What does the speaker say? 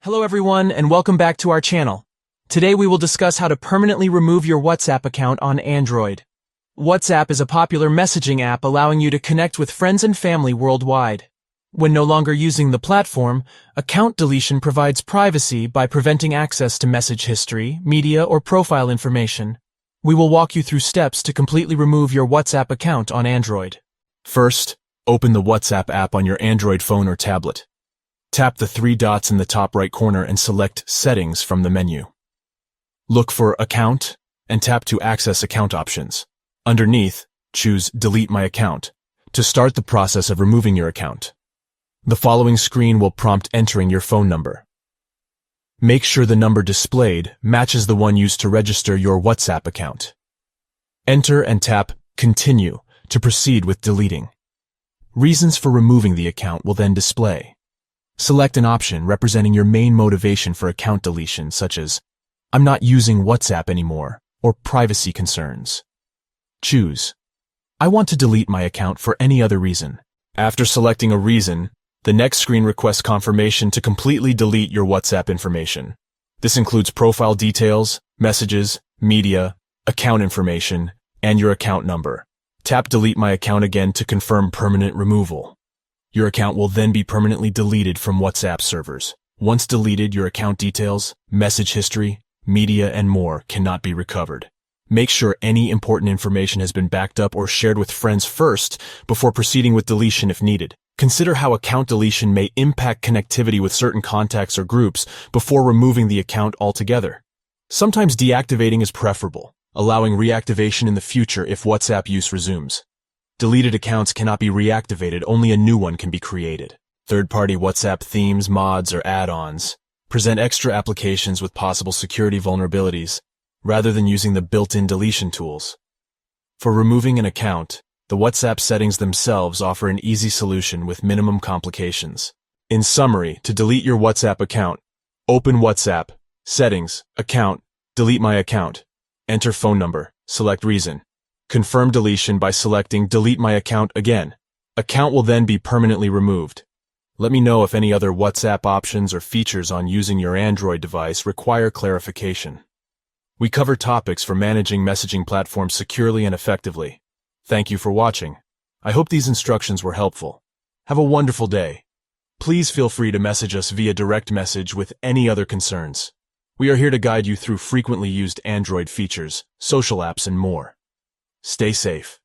Hello everyone and welcome back to our channel. Today we will discuss how to permanently remove your WhatsApp account on Android. WhatsApp is a popular messaging app allowing you to connect with friends and family worldwide. When no longer using the platform, account deletion provides privacy by preventing access to message history, media, or profile information. We will walk you through steps to completely remove your WhatsApp account on Android. First, open the WhatsApp app on your Android phone or tablet. Tap the three dots in the top right corner and select Settings from the menu. Look for Account and tap to access account options. Underneath, choose Delete My Account to start the process of removing your account. The following screen will prompt entering your phone number. Make sure the number displayed matches the one used to register your WhatsApp account. Enter and tap Continue to proceed with deleting. Reasons for removing the account will then display. Select an option representing your main motivation for account deletion, such as I'm not using WhatsApp anymore, or privacy concerns. Choose I want to delete my account for any other reason. After selecting a reason, the next screen requests confirmation to completely delete your WhatsApp information. This includes profile details, messages, media, account information, and your account number. Tap Delete My Account again to confirm permanent removal. Your account will then be permanently deleted from WhatsApp servers. Once deleted, your account details, message history, media, and more cannot be recovered. Make sure any important information has been backed up or shared with friends first before proceeding with deletion if needed. Consider how account deletion may impact connectivity with certain contacts or groups before removing the account altogether. Sometimes deactivating is preferable, allowing reactivation in the future if WhatsApp use resumes. Deleted accounts cannot be reactivated, only a new one can be created. Third-party WhatsApp themes, mods, or add-ons present extra applications with possible security vulnerabilities, rather than using the built-in deletion tools. For removing an account, the WhatsApp settings themselves offer an easy solution with minimum complications. In summary, to delete your WhatsApp account, open WhatsApp, Settings, Account, Delete My Account. Enter phone number, select reason. Confirm deletion by selecting Delete My Account again. Account will then be permanently removed. Let me know if any other WhatsApp options or features on using your Android device require clarification. We cover topics for managing messaging platforms securely and effectively. Thank you for watching. I hope these instructions were helpful. Have a wonderful day. Please feel free to message us via direct message with any other concerns. We are here to guide you through frequently used Android features, social apps, and more. Stay safe.